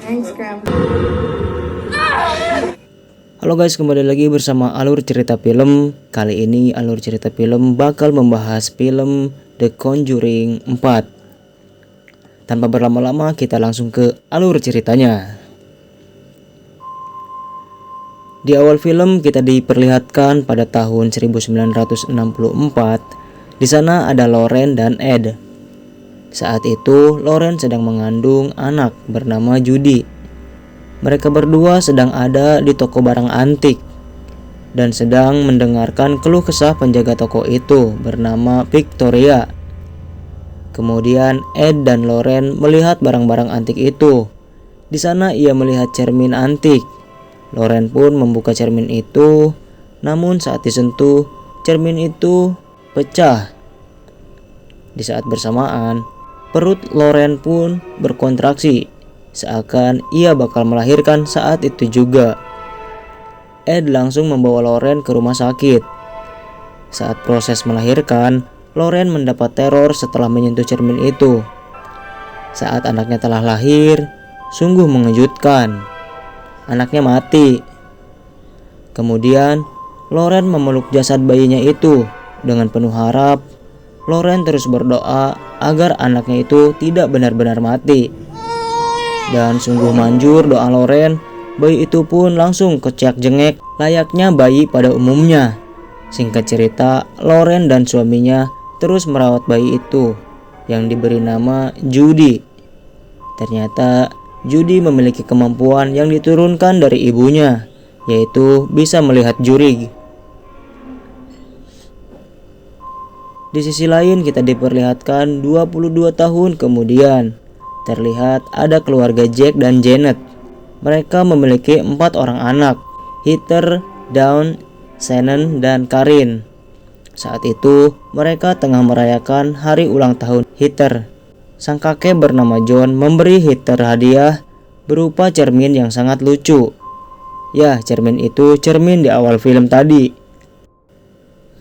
Thanks, Graham. Halo guys, kembali lagi bersama Alur Cerita Film. Kali ini Alur Cerita Film bakal membahas film The Conjuring 4. Tanpa berlama-lama, kita langsung ke alur ceritanya. Di awal film kita diperlihatkan pada tahun 1964. Di sana ada Lauren dan Ed. Saat itu Lauren sedang mengandung anak bernama Judy. Mereka berdua sedang ada di toko barang antik dan sedang mendengarkan keluh kesah penjaga toko itu bernama Victoria. Kemudian Ed dan Lauren melihat barang-barang antik itu. Di sana ia melihat cermin antik. Lauren pun membuka cermin itu, namun saat disentuh, cermin itu pecah. Di saat bersamaan, perut Lauren pun berkontraksi, seakan ia bakal melahirkan saat itu juga. Ed langsung membawa Lauren ke rumah sakit. Saat proses melahirkan, Lauren mendapat teror setelah menyentuh cermin itu. Saat anaknya telah lahir, sungguh mengejutkan. Anaknya mati. Kemudian, Lauren memeluk jasad bayinya itu. Dengan penuh harap, Lauren terus berdoa agar anaknya itu tidak benar-benar mati. Dan sungguh manjur doa Lauren, bayi itu pun langsung keciak jengek layaknya bayi pada umumnya. Singkat cerita, Lauren dan suaminya terus merawat bayi itu yang diberi nama Judy. Ternyata Judy memiliki kemampuan yang diturunkan dari ibunya, yaitu bisa melihat juri. Di sisi lain kita diperlihatkan 22 tahun kemudian. Terlihat ada keluarga Jack dan Janet. Mereka memiliki 4 orang anak, Heather, Dawn, Shannon, dan Karin. Saat itu mereka tengah merayakan hari ulang tahun Heather. Sang kakek bernama John memberi Heather hadiah berupa cermin yang sangat lucu. Ya, cermin itu cermin di awal film tadi.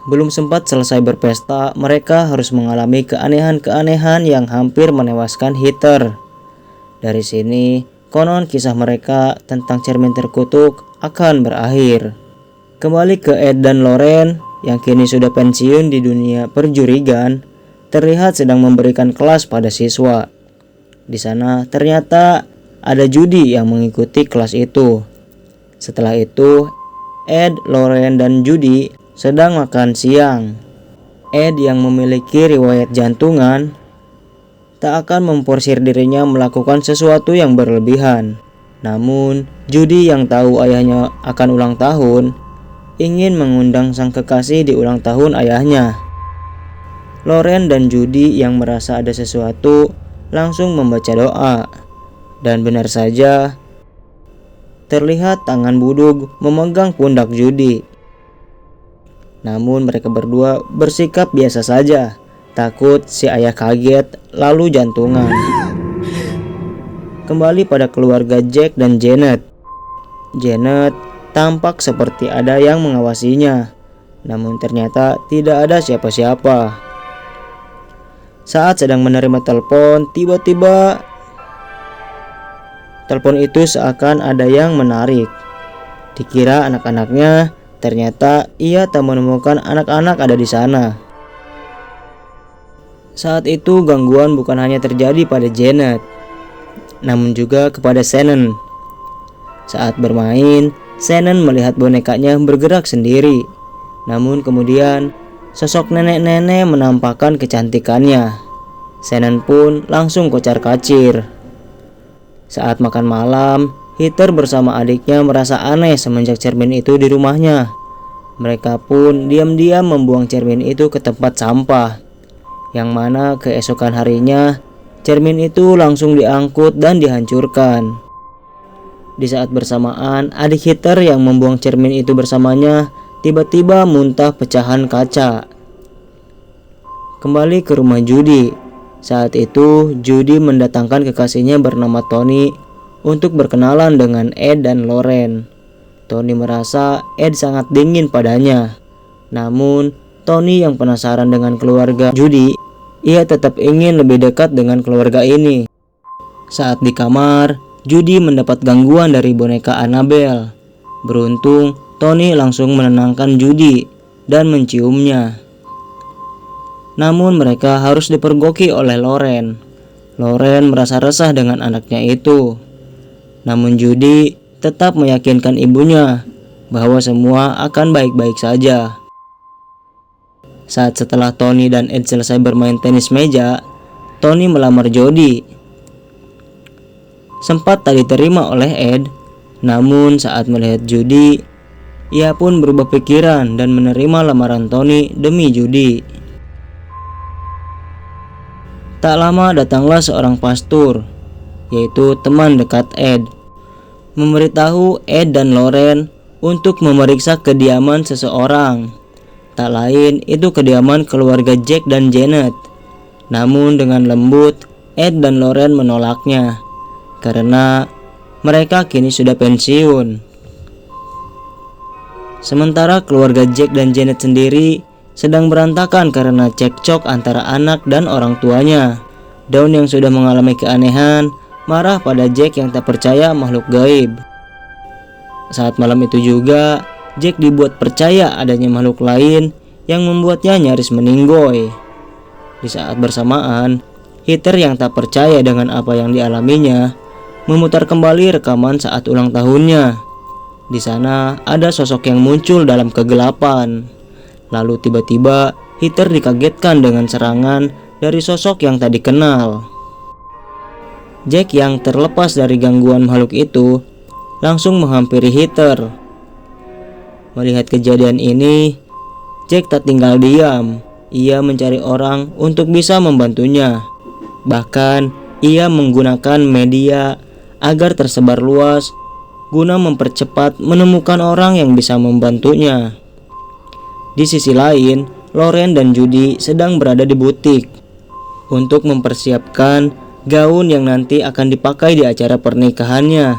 Belum sempat selesai berpesta, mereka harus mengalami keanehan-keanehan yang hampir menewaskan Heather. Dari sini, konon kisah mereka tentang cermin terkutuk akan berakhir. Kembali ke Ed dan Lauren yang kini sudah pensiun di dunia perjurigan, terlihat sedang memberikan kelas pada siswa. Di sana ternyata ada Judy yang mengikuti kelas itu. Setelah itu, Ed, Lauren, dan Judy sedang makan siang. Ed yang memiliki riwayat jantungan tak akan memforsir dirinya melakukan sesuatu yang berlebihan. Namun, Judy yang tahu ayahnya akan ulang tahun ingin mengundang sang kekasih di ulang tahun ayahnya. Lauren dan Judy yang merasa ada sesuatu langsung membaca doa. Dan benar saja, terlihat tangan budug memegang pundak Judy. Namun mereka berdua bersikap biasa saja, takut si ayah kaget lalu jantungan. Kembali pada keluarga Jack dan Janet. Janet tampak seperti ada yang mengawasinya, namun ternyata tidak ada siapa-siapa. Saat sedang menerima telepon, tiba-tiba telepon itu seakan ada yang menarik. Dikira anak-anaknya, ternyata ia tak menemukan anak-anak ada di sana. Saat itu gangguan bukan hanya terjadi pada Janet, namun juga kepada Shannon. Saat bermain, Shannon melihat bonekanya bergerak sendiri. Namun kemudian sosok nenek-nenek menampakkan kecantikannya. Shannon pun langsung kocar-kacir. Saat makan malam, Heather bersama adiknya merasa aneh semenjak cermin itu di rumahnya. Mereka pun diam-diam membuang cermin itu ke tempat sampah. Yang mana keesokan harinya, cermin itu langsung diangkut dan dihancurkan. Di saat bersamaan, adik Heather yang membuang cermin itu bersamanya tiba-tiba muntah pecahan kaca. Kembali ke rumah Judy. Saat itu, Judy mendatangkan kekasihnya bernama Tony untuk berkenalan dengan Ed dan Lauren. Tony merasa Ed sangat dingin padanya. Namun, Tony yang penasaran dengan keluarga Judy, ia tetap ingin lebih dekat dengan keluarga ini. Saat di kamar, Judy mendapat gangguan dari boneka Annabelle. Beruntung, Tony langsung menenangkan Judy dan menciumnya. Namun mereka harus dipergoki oleh Lauren. Lauren merasa resah dengan anaknya itu. Namun Judy tetap meyakinkan ibunya bahwa semua akan baik-baik saja. Saat setelah Tony dan Ed selesai bermain tenis meja, Tony melamar Jody. Sempat tak diterima oleh Ed, namun saat melihat Judy, ia pun berubah pikiran dan menerima lamaran Tony demi Judy. Tak lama datanglah seorang pastor, yaitu teman dekat Ed, memberitahu Ed dan Lauren untuk memeriksa kediaman seseorang. Tak lain itu kediaman keluarga Jack dan Janet. Namun dengan lembut, Ed dan Lauren menolaknya karena mereka kini sudah pensiun. Sementara keluarga Jack dan Janet sendiri sedang berantakan karena cekcok antara anak dan orang tuanya. Dawn yang sudah mengalami keanehan marah pada Jack yang tak percaya makhluk gaib. Saat malam itu juga, Jack dibuat percaya adanya makhluk lain yang membuatnya nyaris meninggoy. Di saat bersamaan, Heather yang tak percaya dengan apa yang dialaminya memutar kembali rekaman saat ulang tahunnya. Di sana ada sosok yang muncul dalam kegelapan. Lalu tiba-tiba Heather dikagetkan dengan serangan dari sosok yang tak dikenal. Jack yang terlepas dari gangguan makhluk itu langsung menghampiri Heather. Melihat kejadian ini, Jack tak tinggal diam. Ia mencari orang untuk bisa membantunya. Bahkan ia menggunakan media agar tersebar luas guna mempercepat menemukan orang yang bisa membantunya. Di sisi lain, Lauren dan Judy sedang berada di butik untuk mempersiapkan gaun yang nanti akan dipakai di acara pernikahannya.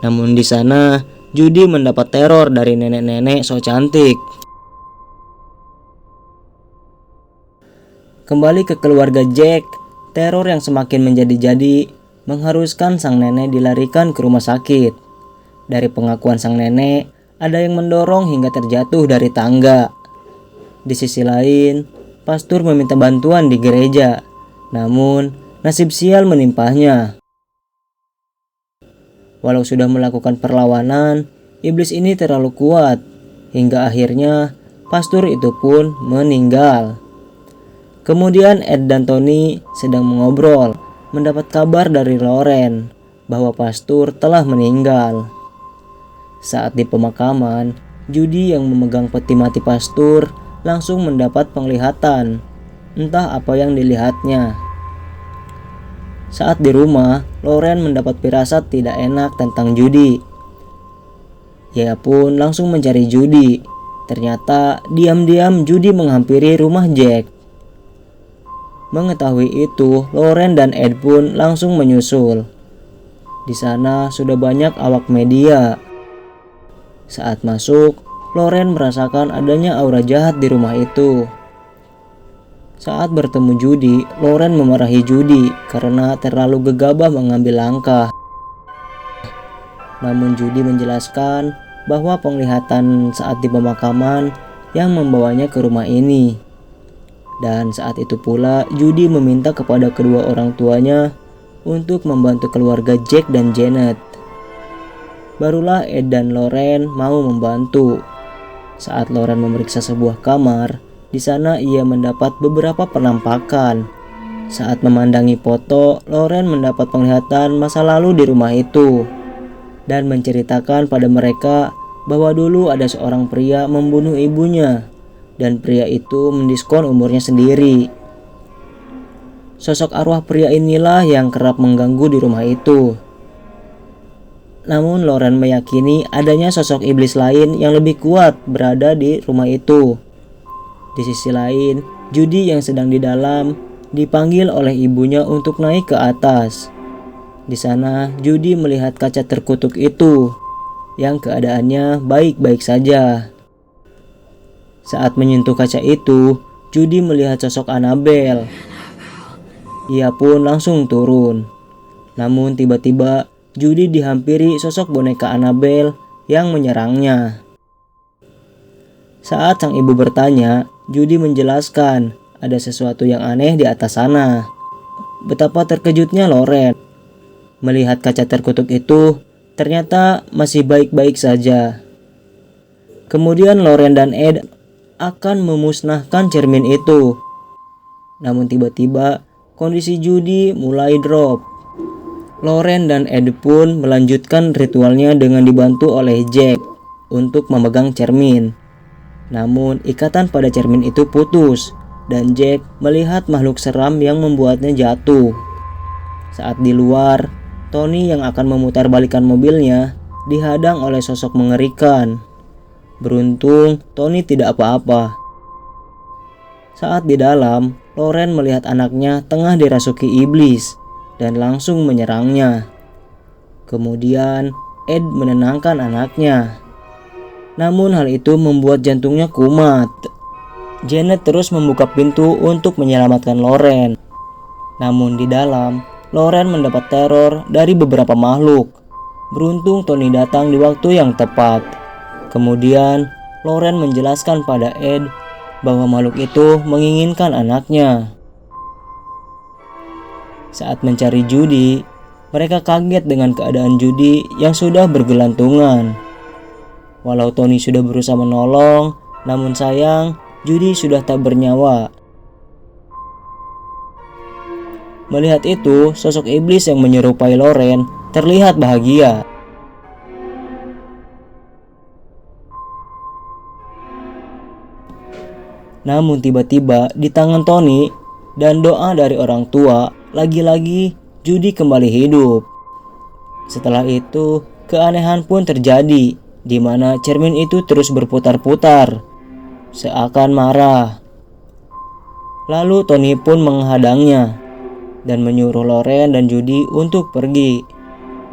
Namun di sana, Judy mendapat teror dari nenek-nenek so cantik. Kembali ke keluarga Jack, teror yang semakin menjadi-jadi mengharuskan sang nenek dilarikan ke rumah sakit. Dari pengakuan sang nenek, ada yang mendorong hingga terjatuh dari tangga. Di sisi lain, pastor meminta bantuan di gereja, namun nasib sial menimpanya. Walau sudah melakukan perlawanan, iblis ini terlalu kuat, hingga akhirnya pastor itu pun meninggal. Kemudian Ed dan Tony sedang mengobrol, mendapat kabar dari Lauren bahwa pastor telah meninggal. Saat di pemakaman, Judy yang memegang peti mati pastor langsung mendapat penglihatan, entah apa yang dilihatnya. Saat di rumah, Lauren mendapat firasat tidak enak tentang Judy. Ia pun langsung mencari Judy. Ternyata diam-diam Judy menghampiri rumah Jack. Mengetahui itu, Lauren dan Ed pun langsung menyusul. Di sana sudah banyak awak media. Saat masuk, Lauren merasakan adanya aura jahat di rumah itu. Saat bertemu Judy, Lauren memarahi Judy karena terlalu gegabah mengambil langkah. Namun Judy menjelaskan bahwa penglihatan saat di pemakaman yang membawanya ke rumah ini. Dan saat itu pula Judy meminta kepada kedua orang tuanya untuk membantu keluarga Jack dan Janet. Barulah Ed dan Lauren mau membantu. Saat Lauren memeriksa sebuah kamar, di sana ia mendapat beberapa penampakan. Saat memandangi foto, Lauren mendapat penglihatan masa lalu di rumah itu dan menceritakan pada mereka bahwa dulu ada seorang pria membunuh ibunya dan pria itu mendiskon umurnya sendiri. Sosok arwah pria inilah yang kerap mengganggu di rumah itu. Namun Lauren meyakini adanya sosok iblis lain yang lebih kuat berada di rumah itu. Di sisi lain, Judy yang sedang di dalam dipanggil oleh ibunya untuk naik ke atas. Di sana, Judy melihat kaca terkutuk itu, yang keadaannya baik-baik saja. Saat menyentuh kaca itu, Judy melihat sosok Annabelle. Ia pun langsung turun. Namun tiba-tiba Judy dihampiri sosok boneka Annabelle yang menyerangnya. Saat sang ibu bertanya, Judy menjelaskan ada sesuatu yang aneh di atas sana. Betapa terkejutnya Loren. Melihat kaca terkutuk itu, ternyata masih baik-baik saja. Kemudian Loren dan Ed akan memusnahkan cermin itu. Namun tiba-tiba kondisi Judy mulai drop. Loren dan Ed pun melanjutkan ritualnya dengan dibantu oleh Jack untuk memegang cermin. Namun ikatan pada cermin itu putus dan Jack melihat makhluk seram yang membuatnya jatuh. Saat di luar, Tony yang akan memutarbalikkan mobilnya dihadang oleh sosok mengerikan. Beruntung Tony tidak apa-apa. Saat di dalam, Loren melihat anaknya tengah dirasuki iblis dan langsung menyerangnya. Kemudian Ed menenangkan anaknya. Namun hal itu membuat jantungnya kumat. Janet terus membuka pintu untuk menyelamatkan Loren. Namun di dalam, Loren mendapat teror dari beberapa makhluk. Beruntung Tony datang di waktu yang tepat. Kemudian Loren menjelaskan pada Ed bahwa makhluk itu menginginkan anaknya. Saat mencari Judy, mereka kaget dengan keadaan Judy yang sudah bergelantungan. Walau Tony sudah berusaha menolong, namun sayang, Judy sudah tak bernyawa. Melihat itu, sosok iblis yang menyerupai Loren terlihat bahagia. Namun tiba-tiba di tangan Tony dan doa dari orang tua, lagi-lagi Judy kembali hidup. Setelah itu, keanehan pun terjadi, di mana cermin itu terus berputar-putar, seakan marah. Lalu Tony pun menghadangnya dan menyuruh Loren dan Judy untuk pergi.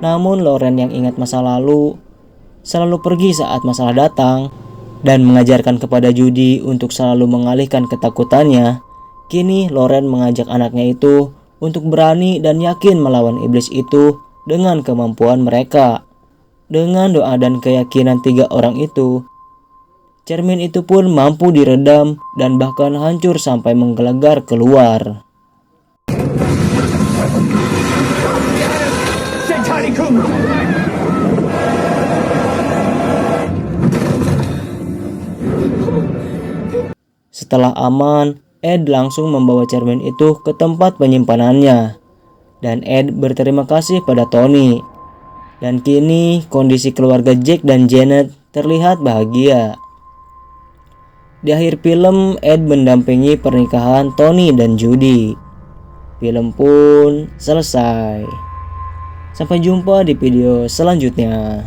Namun Loren yang ingat masa lalu selalu pergi saat masalah datang dan mengajarkan kepada Judy untuk selalu mengalihkan ketakutannya. Kini Loren mengajak anaknya itu untuk berani dan yakin melawan iblis itu dengan kemampuan mereka. Dengan doa dan keyakinan 3 orang itu, cermin itu pun mampu diredam dan bahkan hancur sampai menggelegar keluar. Setelah aman, Ed langsung membawa cermin itu ke tempat penyimpanannya. Dan Ed berterima kasih pada Tony. Dan kini kondisi keluarga Jack dan Janet terlihat bahagia. Di akhir film, Ed mendampingi pernikahan Tony dan Judy. Film pun selesai. Sampai jumpa di video selanjutnya.